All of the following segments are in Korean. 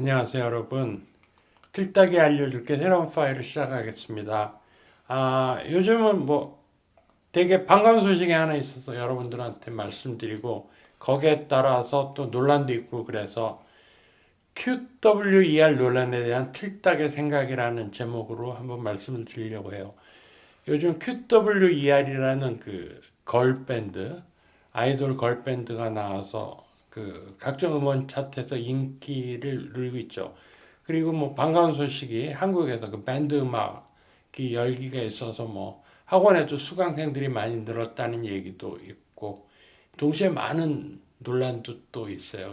안녕하세요 여러분. 틀딱이 알려줄게 새로운 파일을 시작하겠습니다. 요즘은 되게 반가운 소식이 하나 있어서 여러분들한테 말씀드리고 거기에 따라서 또 논란도 있고 그래서 QWER 논란에 대한 틀딱의 생각이라는 제목으로 한번 말씀을 드리려고 해요. 요즘 QWER이라는 그 걸밴드, 아이돌 걸밴드가 나와서 그 각종 음원 차트에서 인기를 누리고 있죠. 그리고 반가운 소식이 한국에서 그 밴드 음악이 열기가 있어서 학원에도 수강생들이 많이 늘었다는 얘기도 있고 동시에 많은 논란도 또 있어요.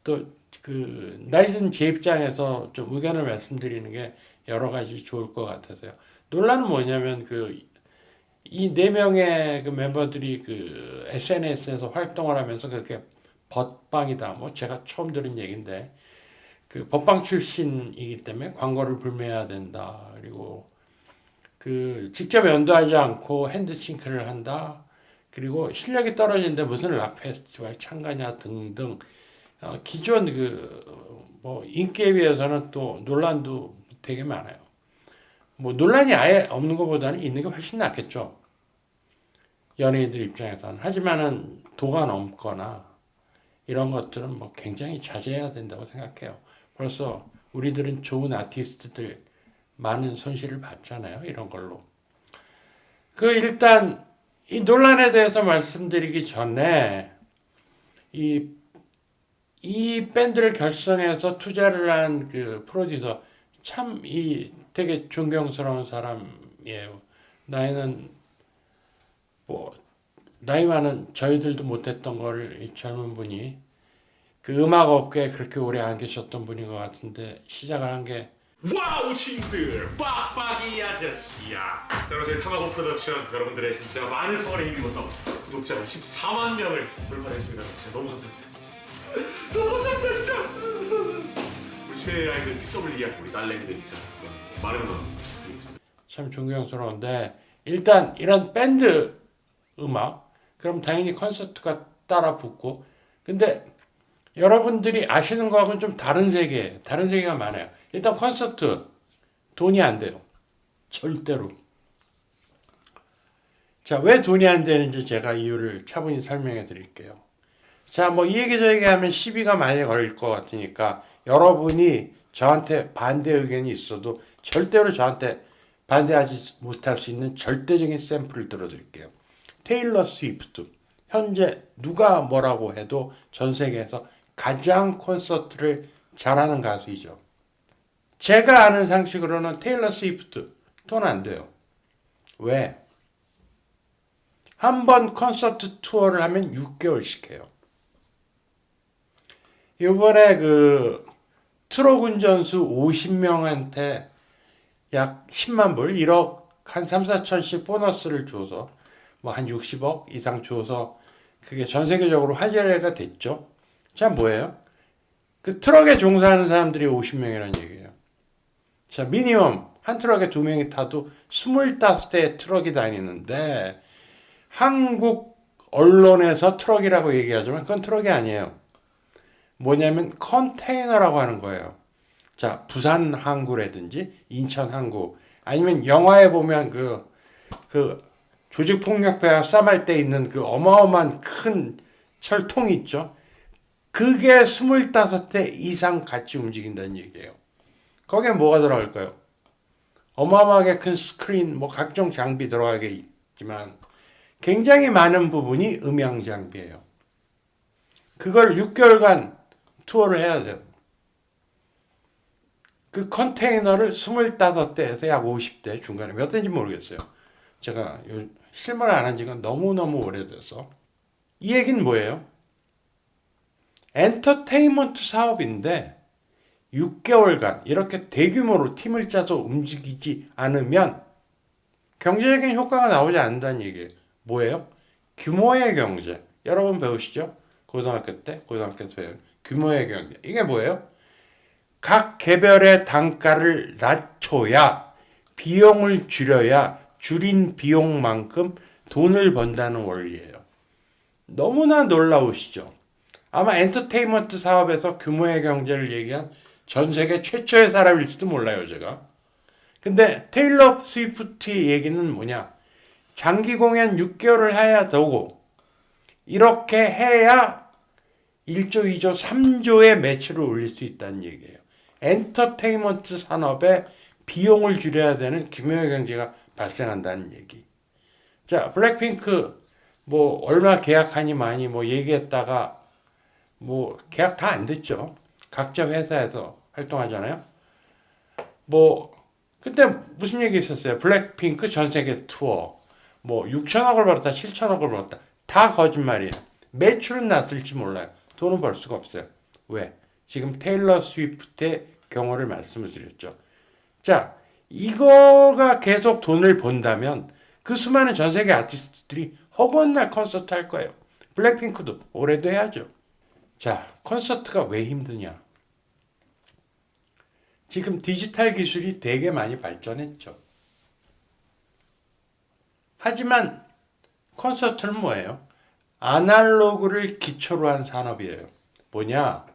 또 그 나이든 제 입장에서 좀 의견을 말씀드리는 게 여러 가지 좋을 것 같아서요. 논란은 뭐냐면 이 네 명의 그 멤버들이 그 SNS에서 활동을 하면서 그렇게 벗방이다. 제가 처음 들은 얘기인데 그 법방 출신이기 때문에 광고를 불매해야 된다. 그리고 그 직접 연도하지 않고 핸드싱크를 한다. 그리고 실력이 떨어지는데 무슨 락 페스티벌 참가냐 등등 기존 인기에 비해서는 또 논란도 되게 많아요. 논란이 아예 없는 것보다는 있는 게 훨씬 낫겠죠. 연예인들 입장에서는. 하지만은 도가 넘거나 이런 것들은 굉장히 자제해야 된다고 생각해요. 벌써 우리들은 좋은 아티스트들 많은 손실을 봤잖아요. 이런 걸로. 일단 이 논란에 대해서 말씀드리기 전에 이, 이 밴드를 결성해서 투자를 한 그 프로듀서 참 되게 존경스러운 사람이에요. 나이는 뭐 나이 많은 저희들도 못했던 거를 이 젊은 분이 그 음악 업계에 그렇게 오래 안 계셨던 분인 것 같은데 시작을 한 게 와우 친구들 빡빡이 아저씨야. 자, 그럼 저희 타마고 프로덕션 여러분들의 진짜 많은 성원에 힘입어서 구독자가 14만 명을 돌파했습니다. 진짜 너무 감사합니다. 진짜. 너무 감사합니다 진짜. 우리 최애 아이들 QWER 우리 딸내미들 진짜 많은 응원 드리겠습니다. 참 존경스러운데 일단 이런 밴드 음악 그럼 당연히 콘서트가 따라 붙고 근데 여러분들이 아시는 거하고는 좀 다른 세계가 많아요. 일단 콘서트 돈이 안 돼요. 절대로. 자, 왜 돈이 안 되는지 제가 이유를 차분히 설명해 드릴게요. 자, 이 얘기 저 얘기 하면 시비가 많이 걸릴 것 같으니까 여러분이 저한테 반대 의견이 있어도 절대로 저한테 반대하지 못할 수 있는 절대적인 샘플을 들어드릴게요. 테일러 스위프트. 현재 누가 뭐라고 해도 전 세계에서 가장 콘서트를 잘하는 가수이죠. 제가 아는 상식으로는 테일러 스위프트 돈 안 돼요. 왜? 한 번 콘서트 투어를 하면 6개월씩 해요. 이번에 그 트럭 운전수 50명한테 약 10만 불, 1억 한 3, 4천씩 보너스를 줘서 한 60억 이상 줘서 그게 전 세계적으로 화제가 됐죠. 자, 뭐예요? 그 트럭에 종사하는 사람들이 50명이라는 얘기예요. 자, 미니멈 한 트럭에 2명이 타도 25대의 트럭이 다니는데 한국 언론에서 트럭이라고 얘기하지만 그건 트럭이 아니에요. 뭐냐면 컨테이너라고 하는 거예요. 자, 부산 항구라든지 인천 항구 아니면 영화에 보면 그 조직폭력배가 싸말 때 있는 그 어마어마한 큰 철통이 있죠. 그게 25대 이상 같이 움직인다는 얘기예요. 거기에 뭐가 들어갈까요? 어마어마하게 큰 스크린, 각종 장비 들어가게 있지만 굉장히 많은 부분이 음향 장비예요. 그걸 6개월간 투어를 해야 돼요. 그 컨테이너를 25대에서 약 50대 중간에 몇 대인지 모르겠어요. 제가 실무를 안 한 지가 너무너무 오래돼서. 이 얘기는 뭐예요? 엔터테인먼트 사업인데 6개월간 이렇게 대규모로 팀을 짜서 움직이지 않으면 경제적인 효과가 나오지 않는다는 얘기예요. 뭐예요? 규모의 경제. 여러분 배우시죠? 고등학교 때, 고등학교에서 배운 규모의 경제. 이게 뭐예요? 각 개별의 단가를 낮춰야 비용을 줄여야 줄인 비용만큼 돈을 번다는 원리예요. 너무나 놀라우시죠? 아마 엔터테인먼트 사업에서 규모의 경제를 얘기한 전 세계 최초의 사람일지도 몰라요, 제가. 근데 테일러 스위프트의 얘기는 뭐냐? 장기 공연 6개월을 해야 되고 이렇게 해야 1조, 2조, 3조의 매출을 올릴 수 있다는 얘기예요. 엔터테인먼트 산업에 비용을 줄여야 되는 규모의 경제가 발생한다는 얘기. 자, 블랙핑크 뭐 얼마 계약하니 많이 뭐 얘기했다가 뭐 계약 다 안 됐죠. 각자 회사에서 활동하잖아요. 뭐 그때 무슨 얘기 있었어요? 블랙핑크 전 세계 투어 뭐 6천억을 벌었다, 7천억을 벌었다. 다 거짓말이에요. 매출은 났을지 몰라요. 돈은 벌 수가 없어요. 왜? 지금 테일러 스위프트의 경우를 말씀을 드렸죠. 자, 이거가 계속 돈을 번다면 그 수많은 전 세계 아티스트들이 허구한 콘서트 할 거예요. 블랙핑크도 올해도 해야죠. 자, 콘서트가 왜 힘드냐? 지금 디지털 기술이 되게 많이 발전했죠. 하지만 콘서트는 뭐예요? 아날로그를 기초로 한 산업이에요. 뭐냐?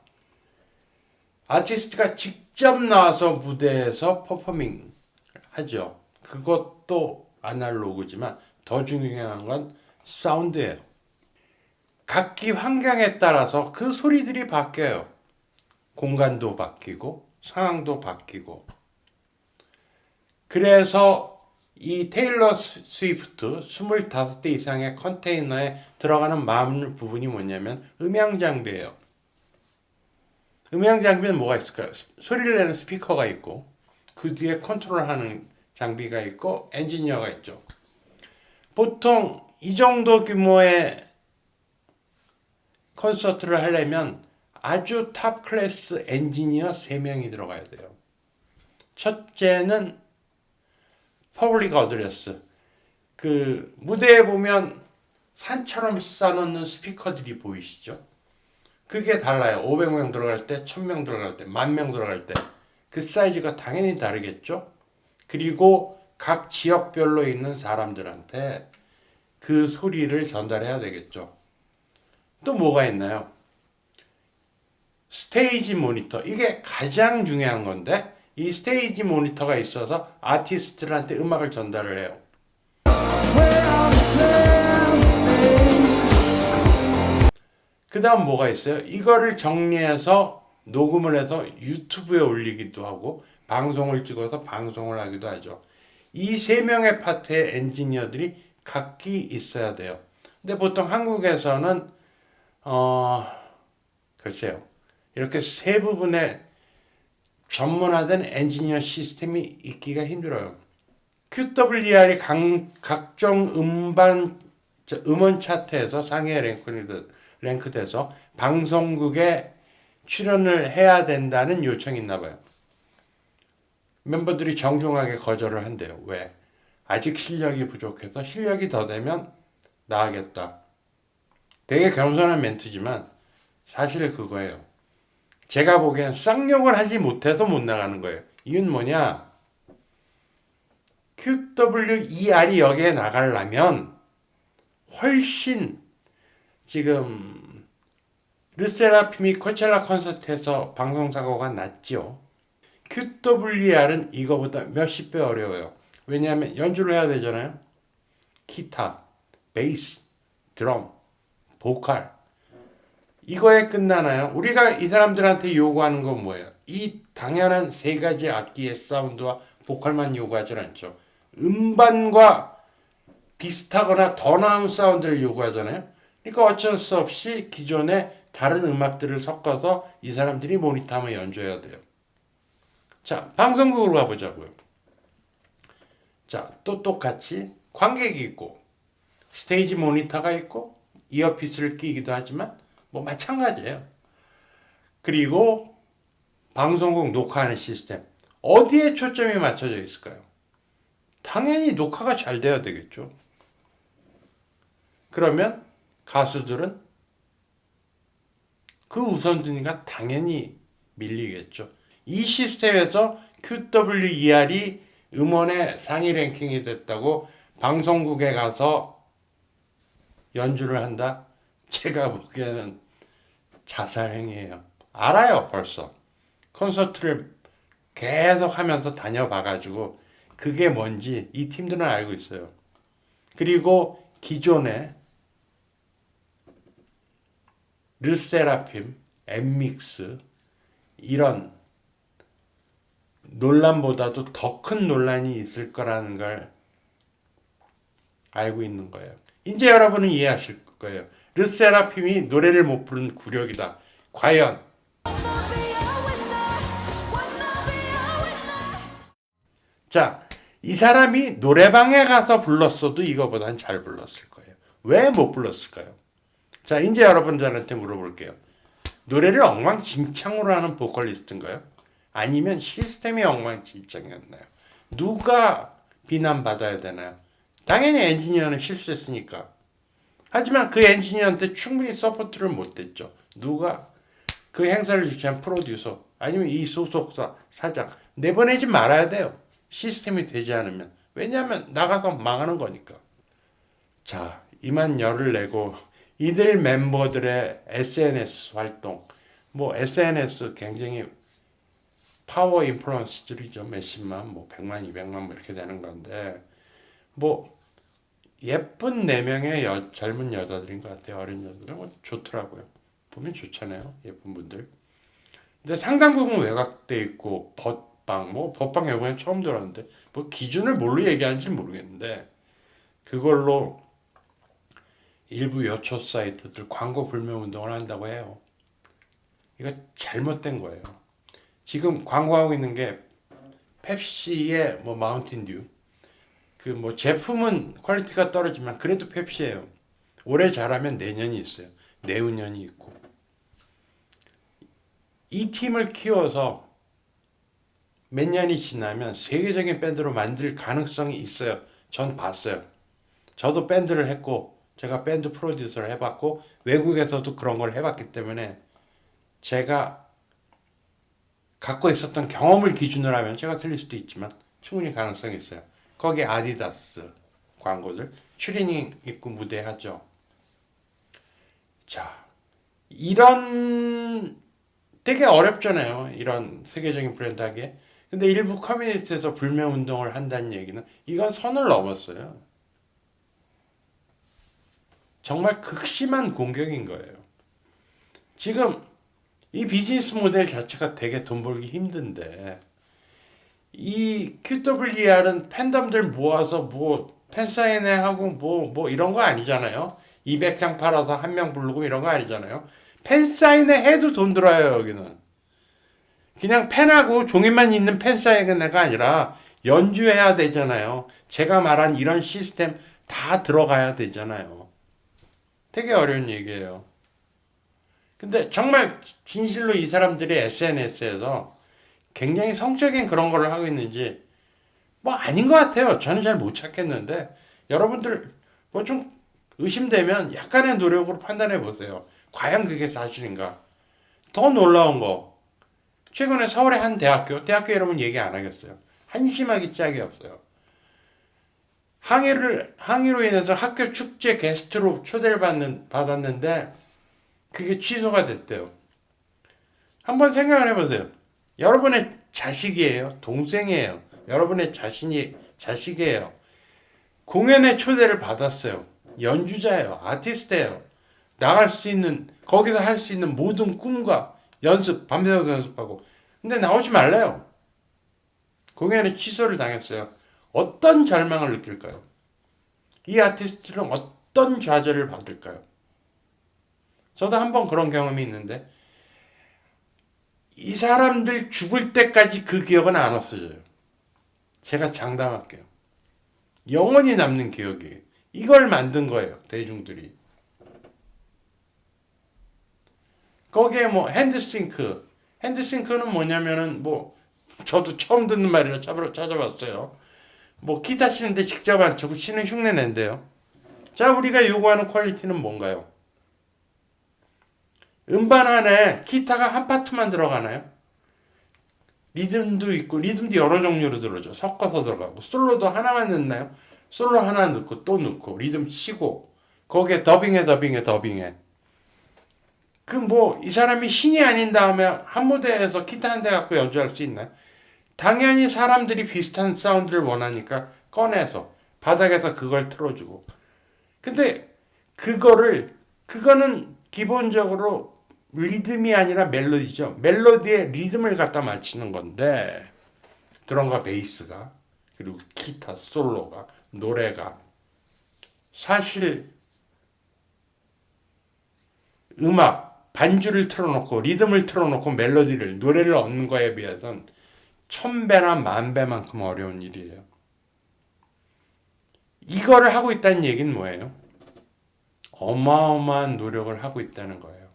아티스트가 직접 나와서 무대에서 퍼포밍 하죠. 그것도 아날로그지만 더 중요한 건 사운드예요. 각기 환경에 따라서 그 소리들이 바뀌어요. 공간도 바뀌고 상황도 바뀌고. 그래서 이 테일러 스위프트 25대 이상의 컨테이너에 들어가는 마음 부분이 뭐냐면 음향 장비예요. 음향 장비는 뭐가 있을까요? 소리를 내는 스피커가 있고 그 뒤에 컨트롤하는 장비가 있고 엔지니어가 있죠. 보통 이 정도 규모의 콘서트를 하려면 아주 탑 클래스 엔지니어 3명이 들어가야 돼요. 첫째는 퍼블릭 어드레스. 그 무대에 보면 산처럼 쌓아놓는 스피커들이 보이시죠? 그게 달라요. 500명 들어갈 때, 1000명 들어갈 때, 10,000명 들어갈 때. 그 사이즈가 당연히 다르겠죠? 그리고 각 지역별로 있는 사람들한테 그 소리를 전달해야 되겠죠. 또 뭐가 있나요? 스테이지 모니터. 이게 가장 중요한 건데 이 스테이지 모니터가 있어서 아티스트들한테 음악을 전달을 해요. 그 다음 뭐가 있어요? 이거를 정리해서 녹음을 해서 유튜브에 올리기도 하고 방송을 찍어서 방송을 하기도 하죠. 이 3명의 파트의 엔지니어들이 각기 있어야 돼요. 근데 보통 한국에서는 글쎄요. 이렇게 세 부분에 전문화된 엔지니어 시스템이 있기가 힘들어요. QWER이 각종 음원 차트에서 상위에 랭크돼서 방송국에 출연을 해야 된다는 요청이 있나 봐요. 멤버들이 정중하게 거절을 한대요. 왜? 아직 실력이 부족해서 실력이 더 되면 나가겠다. 되게 겸손한 멘트지만 사실 그거예요. 제가 보기엔 쌍욕을 하지 못해서 못 나가는 거예요. 이유는 뭐냐? QWER이 여기에 나가려면 훨씬 지금 르세라핌이 코첼라 콘서트에서 방송사고가 났죠. QWER은 이거보다 몇십 배 어려워요. 왜냐하면 연주를 해야 되잖아요. 기타, 베이스, 드럼, 보컬. 이거에 끝나나요? 우리가 이 사람들한테 요구하는 건 뭐예요? 이 당연한 3가지 악기의 사운드와 보컬만 요구하지 않죠. 음반과 비슷하거나 더 나은 사운드를 요구하잖아요. 그러니까 어쩔 수 없이 기존의 다른 음악들을 섞어서 이 사람들이 모니터하면 연주해야 돼요. 자, 방송국으로 가보자고요. 자, 또 똑같이 관객이 있고 스테이지 모니터가 있고 이어피스를 끼기도 하지만 뭐 마찬가지예요. 그리고 방송국 녹화하는 시스템. 어디에 초점이 맞춰져 있을까요? 당연히 녹화가 잘 돼야 되겠죠. 그러면 가수들은 그 우선순위가 당연히 밀리겠죠. 이 시스템에서 QWER이 음원의 상위 랭킹이 됐다고 방송국에 가서 연주를 한다? 제가 보기에는 자살행위예요. 알아요, 벌써. 콘서트를 계속 하면서 다녀봐가지고 그게 뭔지 이 팀들은 알고 있어요. 그리고 기존에 르세라핌, 엠믹스 이런 논란보다도 더 큰 논란이 있을 거라는 걸 알고 있는 거예요. 이제 여러분은 이해하실 거예요. 르세라핌이 노래를 못 부른 굴욕이다. 과연 자, 이 사람이 노래방에 가서 불렀어도 이거보단 잘 불렀을 거예요. 왜 못 불렀을까요? 자, 이제 여러분들한테 물어볼게요. 노래를 엉망진창으로 하는 보컬리스트인가요? 아니면 시스템이 엉망진창이었나요? 누가 비난받아야 되나요? 당연히 엔지니어는 실수했으니까. 하지만 그 엔지니어한테 충분히 서포트를 못했죠. 누가? 그 행사를 주최한 프로듀서 아니면 이 소속사 사장 내보내지 말아야 돼요. 시스템이 되지 않으면. 왜냐하면 나가서 망하는 거니까. 자, 이만 열을 내고 이들 멤버들의 SNS 활동, 뭐 SNS 굉장히 파워 인플루언서들이죠. 몇십만, 뭐 100만, 200만 뭐 이렇게 되는 건데 뭐 예쁜 4명의 젊은 여자들인 것 같아요. 어린 여자들. 뭐 좋더라고요. 보면 좋잖아요. 예쁜 분들. 근데 상당 부분 외곽돼 있고 법방, 뭐 법방 이번에 처음 들었는데 뭐 기준을 뭘로 얘기하는지 모르겠는데 그걸로 일부 여초 사이트들 광고 불매 운동을 한다고 해요. 이거 잘못된 거예요. 지금 광고하고 있는 게 펩시의 뭐 마운틴듀. 그 뭐 제품은 퀄리티가 떨어지만 그래도 펩시예요. 올해 잘하면 내년이 있어요. 내후년이 있고. 이 팀을 키워서 몇 년이 지나면 세계적인 밴드로 만들 가능성이 있어요. 전 봤어요. 저도 밴드를 했고 제가 밴드 프로듀서를 해봤고 외국에서도 그런 걸 해봤기 때문에 제가 갖고 있었던 경험을 기준으로 하면 제가 틀릴 수도 있지만 충분히 가능성이 있어요. 거기에 아디다스 광고들 추리닝 입고 무대하죠. 자, 이런 되게 어렵잖아요. 이런 세계적인 브랜드 하기에. 근데 일부 커뮤니티에서 불매 운동을 한다는 얘기는 이건 선을 넘었어요. 정말 극심한 공격인 거예요. 지금 이 비즈니스 모델 자체가 되게 돈 벌기 힘든데 이 QWER은 팬덤들 모아서 뭐 팬사인회 하고 뭐 이런 거 아니잖아요. 200장 팔아서 한 명 부르고 이런 거 아니잖아요. 팬사인회 해도 돈 들어요. 여기는. 그냥 팬하고 종이만 있는 팬사인회가 아니라 연주해야 되잖아요. 제가 말한 이런 시스템 다 들어가야 되잖아요. 되게 어려운 얘기예요. 근데 정말 진실로 이 사람들이 SNS에서 굉장히 성적인 그런 거를 하고 있는지 뭐 아닌 것 같아요. 저는 잘 못 찾겠는데 여러분들 뭐 좀 의심되면 약간의 노력으로 판단해 보세요. 과연 그게 사실인가? 더 놀라운 거 최근에 서울의 한 대학교 여러분 얘기 안 하겠어요. 한심하기 짝이 없어요. 항의로 인해서 학교 축제 게스트로 초대를 받았는데 그게 취소가 됐대요. 한번 생각을 해보세요. 여러분의 자식이에요. 동생이에요. 여러분의 자식이에요. 공연에 초대를 받았어요. 연주자예요. 아티스트예요. 나갈 수 있는 거기서 할 수 있는 모든 꿈과 연습 밤새워서 연습하고 근데 나오지 말래요. 공연에 취소를 당했어요. 어떤 절망을 느낄까요? 이 아티스트는 어떤 좌절을 받을까요? 저도 한번 그런 경험이 있는데 이 사람들 죽을 때까지 그 기억은 안 없어져요. 제가 장담할게요. 영원히 남는 기억이에요. 이걸 만든 거예요. 대중들이. 거기에 뭐 핸드싱크는 뭐냐면은 뭐 저도 처음 듣는 말이라 찾아봤어요. 뭐 기타 치는데 직접 안 치고 치는 흉내 낸대요. 자, 우리가 요구하는 퀄리티는 뭔가요? 음반 안에 기타가 한 파트만 들어가나요? 리듬도 있고 리듬도 여러 종류로 들어죠. 섞어서 들어가고 솔로도 하나만 넣나요? 솔로 하나 넣고 또 넣고 리듬 치고 거기에 더빙해. 그 뭐 이 사람이 신이 아닌 다음에 한 무대에서 기타 한 대 갖고 연주할 수 있나요? 당연히 사람들이 비슷한 사운드를 원하니까 꺼내서 바닥에서 그걸 틀어주고. 근데 그거는 기본적으로 리듬이 아니라 멜로디죠. 멜로디에 리듬을 갖다 맞추는 건데 드럼과 베이스가 그리고 기타 솔로가 노래가 사실 음악 반주를 틀어놓고 리듬을 틀어놓고 멜로디를 노래를 얻는 거에 비해서는 1000배나 10,000배만큼 어려운 일이에요. 이거를 하고 있다는 얘기는 뭐예요? 어마어마한 노력을 하고 있다는 거예요.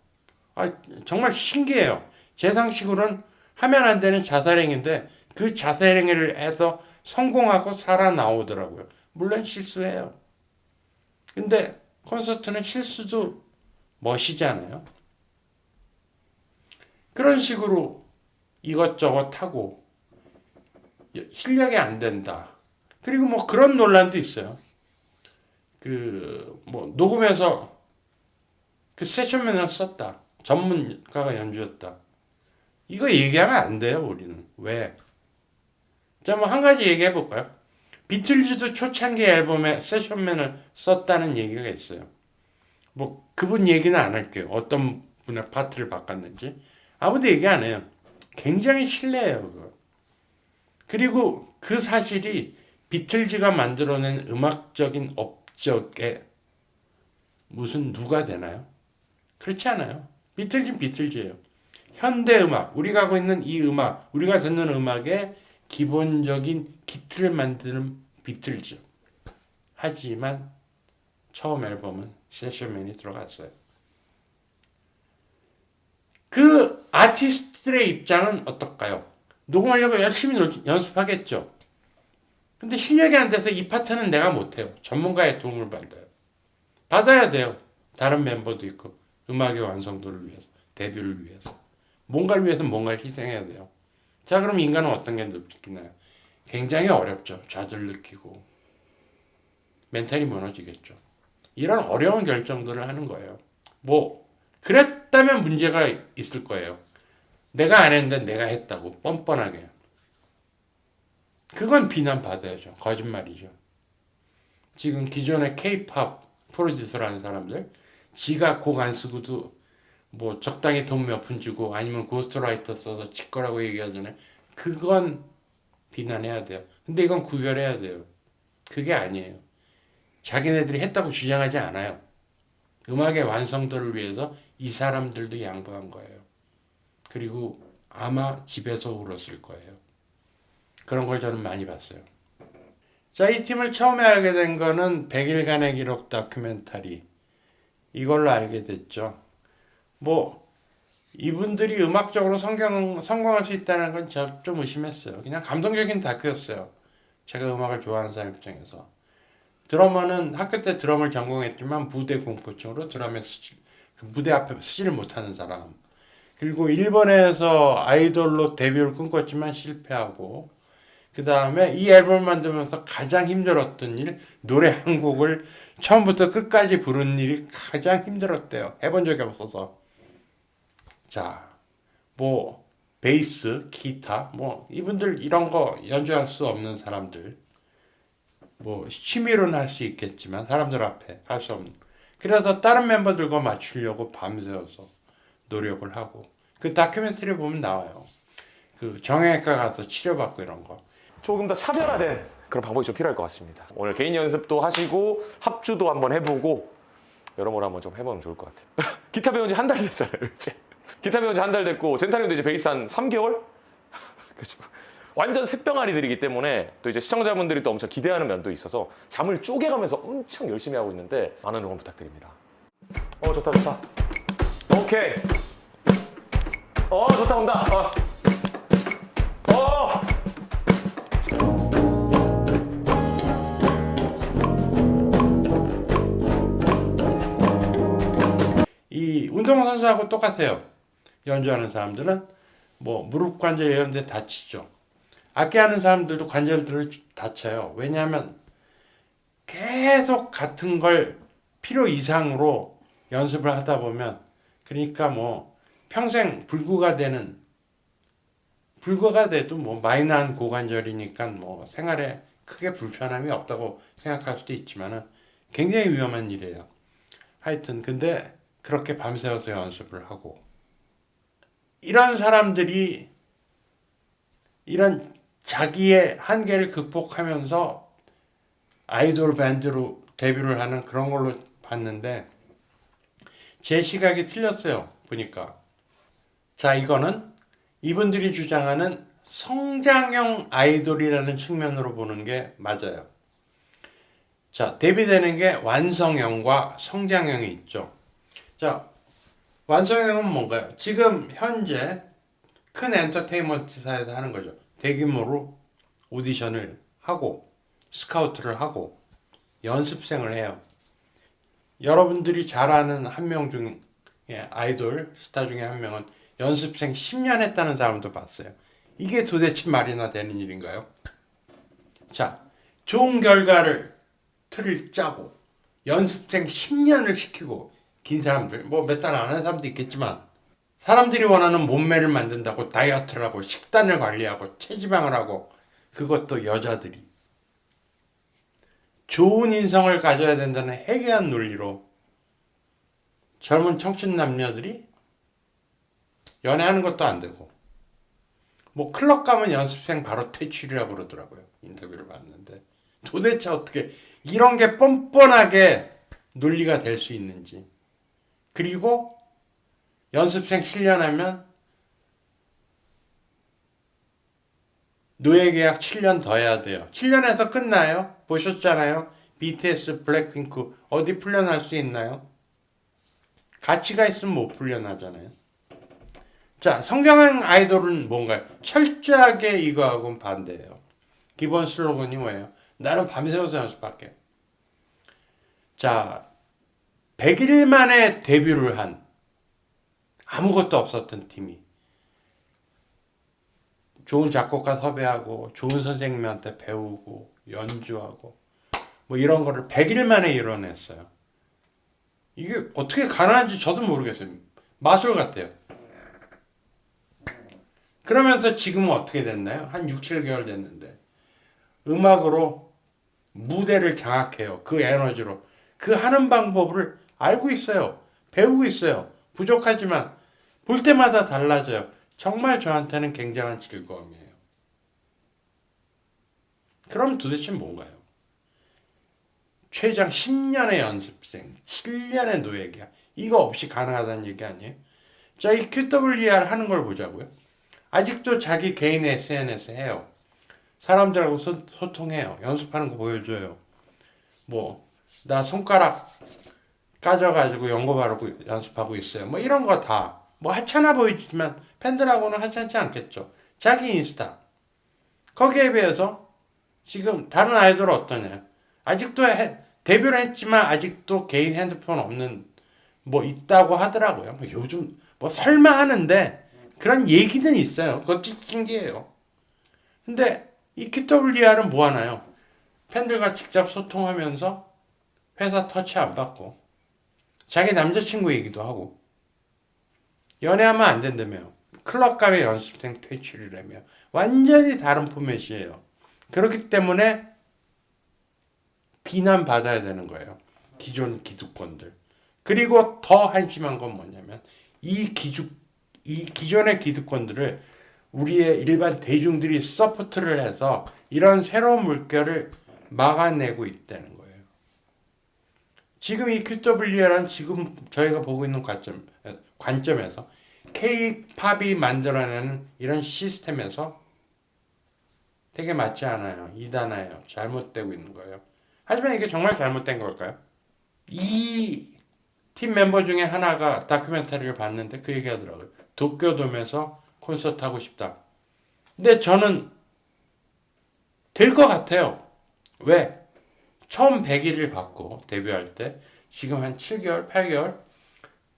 정말 신기해요. 제 상식으로는 하면 안 되는 자살행위인데 그 자살행위를 해서 성공하고 살아나오더라고요. 물론 실수해요. 근데 콘서트는 실수도 멋이잖아요. 그런 식으로 이것저것 하고 실력이 안 된다. 그리고 뭐 그런 논란도 있어요. 뭐 녹음해서 그 세션맨을 썼다. 전문가가 연주했다. 이거 얘기하면 안 돼요, 우리는. 왜? 자, 뭐 한 가지 얘기해 볼까요? 비틀즈도 초창기 앨범에 세션맨을 썼다는 얘기가 있어요. 뭐 그분 얘기는 안 할게요. 어떤 분의 파트를 바꿨는지. 아무도 얘기 안 해요. 굉장히 실례예요, 그거. 그리고 그 사실이 비틀즈가 만들어낸 음악적인 업적에 무슨 누가 되나요? 그렇지 않아요. 비틀즈는 비틀즈예요. 현대 음악, 우리가 하고 있는 이 음악, 우리가 듣는 음악의 기본적인 기틀을 만드는 비틀즈. 하지만 처음 앨범은 세션맨이 들어갔어요. 그 아티스트들의 입장은 어떨까요? 녹음하려고 열심히 연습하겠죠. 근데 실력이 안 돼서 이 파트는 내가 못해요. 전문가의 도움을 받아야 돼요. 다른 멤버도 있고 음악의 완성도를 위해서, 데뷔를 위해서. 뭔가를 위해서 뭔가를 희생해야 돼요. 자, 그럼 인간은 어떤 게 느끼나요? 굉장히 어렵죠. 좌절 느끼고 멘탈이 무너지겠죠. 이런 어려운 결정들을 하는 거예요. 뭐 그랬다면 문제가 있을 거예요. 내가 안 했는데 내가 했다고 뻔뻔하게. 그건 비난받아야죠. 거짓말이죠. 지금 기존의 K-팝 프로듀서라는 사람들 지가 곡 안 쓰고도 뭐 적당히 돈 몇 푼 주고 아니면 고스트라이터 써서 칠 거라고 얘기하잖아요. 그건 비난해야 돼요. 근데 이건 구별해야 돼요. 그게 아니에요. 자기네들이 했다고 주장하지 않아요. 음악의 완성도를 위해서 이 사람들도 양보한 거예요. 그리고 아마 집에서 울었을 거예요. 그런 걸 저는 많이 봤어요. 자, 이 팀을 처음에 알게 된 거는 100일간의 기록 다큐멘터리. 이걸로 알게 됐죠. 뭐 이분들이 음악적으로 성공할 수 있다는 건 저 좀 의심했어요. 그냥 감성적인 다큐였어요. 제가 음악을 좋아하는 사람 입장에서. 드러머는 학교 때 드럼을 전공했지만 무대 공포증으로 그 무대 앞에 쓰지를 못하는 사람. 그리고 일본에서 아이돌로 데뷔를 꿈꿨지만 실패하고 그 다음에 이 앨범을 만들면서 가장 힘들었던 일, 노래 한 곡을 처음부터 끝까지 부르는 일이 가장 힘들었대요. 해본 적이 없어서. 자, 뭐 베이스, 기타, 뭐 이분들 이런 거 연주할 수 없는 사람들, 뭐 취미로는 할 수 있겠지만 사람들 앞에 할 수 없는. 그래서 다른 멤버들과 맞추려고 밤새워서 노력을 하고 그 다큐멘터리 보면 나와요. 그 정형외과 가서 치료받고 이런 거. 조금 더 차별화된 그런 방법이 좀 필요할 것 같습니다. 오늘 개인 연습도 하시고 합주도 한번 해보고 여러모로 한번 좀 해보면 좋을 것 같아요. 기타 배운 지 한 달 됐잖아요, 이제. 기타 배운 지 한 달 됐고 젠타님도 이제 베이스 한 3개월? 그죠? 완전 새병아리들이기 때문에 또 이제 시청자분들이 또 엄청 기대하는 면도 있어서 잠을 쪼개가면서 엄청 열심히 하고 있는데 많은 응원 부탁드립니다. 좋다 좋다. 오케이. 좋다 온다. 이 운동선수하고 똑같아요. 연주하는 사람들은 뭐 무릎 관절 이런 데 다치죠. 악기하는 사람들도 관절들을 다쳐요. 왜냐하면 계속 같은 걸 필요 이상으로 연습을 하다 보면 그러니까 뭐 평생 불구가 돼도 뭐 마이너한 고관절이니까 뭐 생활에 크게 불편함이 없다고 생각할 수도 있지만은 굉장히 위험한 일이에요. 하여튼 근데 그렇게 밤새워서 연습을 하고 이런 사람들이 이런 자기의 한계를 극복하면서 아이돌 밴드로 데뷔를 하는 그런 걸로 봤는데 제 시각이 틀렸어요. 보니까. 자, 이거는 이분들이 주장하는 성장형 아이돌이라는 측면으로 보는 게 맞아요. 자, 대비되는 게 완성형과 성장형이 있죠. 자, 완성형은 뭔가요? 지금 현재 큰 엔터테인먼트사에서 하는 거죠. 대규모로 오디션을 하고 스카우트를 하고 연습생을 해요. 여러분들이 잘 아는 한 명 중에 아이돌 스타 중에 한 명은 연습생 10년 했다는 사람도 봤어요. 이게 도대체 말이나 되는 일인가요? 자, 좋은 결과를 틀을 짜고 연습생 10년을 시키고 긴 사람들 뭐 몇 달 안 하는 사람도 있겠지만 사람들이 원하는 몸매를 만든다고 다이어트를 하고 식단을 관리하고 체지방을 하고 그것도 여자들이 좋은 인성을 가져야 된다는 해괴한 논리로 젊은 청춘 남녀들이 연애하는 것도 안 되고 뭐 클럽 가면 연습생 바로 퇴출이라고 그러더라고요. 인터뷰를 봤는데 도대체 어떻게 이런 게 뻔뻔하게 논리가 될 수 있는지. 그리고 연습생 7년 노예 계약 7년 더 해야 돼요. 7년에서 끝나요? 보셨잖아요. BTS, 블랙핑크 어디 풀려날 수 있나요? 가치가 있으면 못 풀려나잖아요. 자, 성장형 아이돌은 뭔가요? 철저하게 이거하고는 반대예요. 기본 슬로건이 뭐예요? 나는 밤새워서 연습할게. 자, 100일 만에 데뷔를 한 아무것도 없었던 팀이 좋은 작곡가 섭외하고 좋은 선생님한테 배우고 연주하고 뭐 이런 거를 100일 만에 이뤄냈어요. 이게 어떻게 가능한지 저도 모르겠어요. 마술 같아요. 그러면서 지금은 어떻게 됐나요? 한 6, 7개월 됐는데 음악으로 무대를 장악해요. 그 에너지로. 그 하는 방법을 알고 있어요. 배우고 있어요. 부족하지만 볼 때마다 달라져요. 정말 저한테는 굉장한 즐거움이에요. 그럼 도대체 뭔가요? 최장 10년의 연습생, 7년의 노예계약 이거 없이 가능하다는 얘기 아니에요? 자, 이 QWER 하는 걸 보자고요. 아직도 자기 개인 SNS 해요. 사람들하고 소통해요. 연습하는 거 보여줘요. 뭐 나 손가락 까져가지고 연고 바르고 연습하고 있어요. 뭐 이런 거 다 뭐 하찮아 보이지만 팬들하고는 하찮지 않겠죠. 자기 인스타 거기에 비해서 지금 다른 아이돌 어떠냐? 아직도 데뷔를 했지만 아직도 개인 핸드폰 없는 뭐 있다고 하더라고요. 뭐 요즘 뭐 설마 하는데 그런 얘기는 있어요. 그것도 신기해요. 근데 이 QWER은 뭐 하나요? 팬들과 직접 소통하면서 회사 터치 안 받고 자기 남자친구 얘기도 하고 연애하면 안 된다며 클럽 가면 연습생 퇴출이라며 완전히 다른 포맷이에요. 그렇기 때문에 비난받아야 되는 거예요. 기존 기득권들. 그리고 더 한심한 건 뭐냐면 이 기존의 기득권들을 우리의 일반 대중들이 서포트를 해서 이런 새로운 물결을 막아내고 있다는 거예요. 지금 이 QWER은 지금 저희가 보고 있는 관점에서 K-팝이 만들어내는 이런 시스템에서 되게 맞지 않아요. 이단아예요. 잘못되고 있는 거예요. 하지만 이게 정말 잘못된 걸까요? 이 팀 멤버 중에 하나가 다큐멘터리를 봤는데 그 얘기 하더라고요. 도쿄돔에서 콘서트 하고 싶다. 근데 저는 될 것 같아요. 왜? 처음 100일을 받고 데뷔할 때 지금 한 7개월, 8개월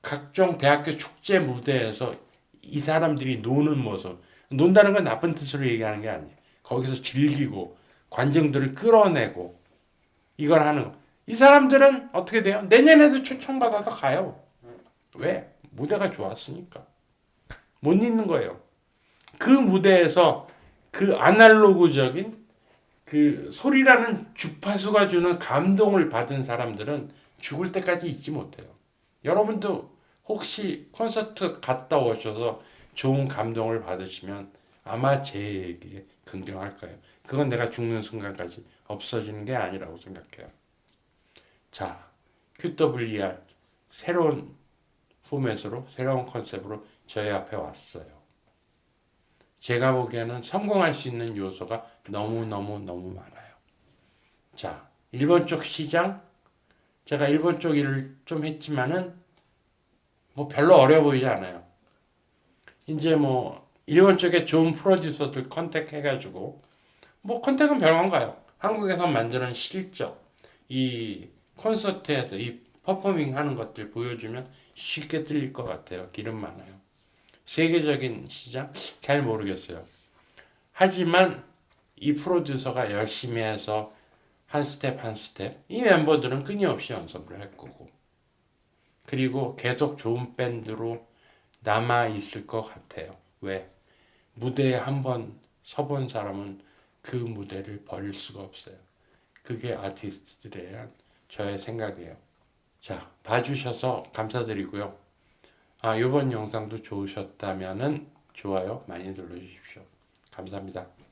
각종 대학교 축제 무대에서 이 사람들이 노는 모습 논다는 건 나쁜 뜻으로 얘기하는 게 아니에요. 거기서 즐기고 관중들을 끌어내고 이걸 하는 거. 이 사람들은 어떻게 돼요? 내년에도 초청받아서 가요. 왜? 무대가 좋았으니까. 못 잊는 거예요. 그 무대에서 그 아날로그적인 그 소리라는 주파수가 주는 감동을 받은 사람들은 죽을 때까지 잊지 못해요. 여러분도 혹시 콘서트 갔다 오셔서 좋은 감동을 받으시면 아마 제게 긍정할 거예요. 그건 내가 죽는 순간까지 없어지는 게 아니라고 생각해요. 자, QWER 새로운 포맷으로 새로운 컨셉으로 저희 앞에 왔어요. 제가 보기에는 성공할 수 있는 요소가 너무 많아요. 자, 일본 쪽 시장 제가 일본 쪽 일을 좀 했지만은 뭐 별로 어려워 보이지 않아요. 이제 뭐 일본 쪽에 좋은 프로듀서들 컨택해가지고 뭐 컨택은 별건가요? 한국에서 만드는 실적 이 콘서트에서 이 퍼포밍 하는 것들 보여주면 쉽게 뚫릴 것 같아요. 기름 많아요. 세계적인 시장? 잘 모르겠어요. 하지만 이 프로듀서가 열심히 해서 한 스텝 한 스텝 이 멤버들은 끊임없이 연습을 할 거고 그리고 계속 좋은 밴드로 남아 있을 것 같아요. 왜? 무대에 한번 서본 사람은 그 무대를 버릴 수가 없어요. 그게 아티스트들에 대한 저의 생각이에요. 자, 봐주셔서 감사드리고요. 이번 영상도 좋으셨다면은 좋아요 많이 눌러주십시오. 감사합니다.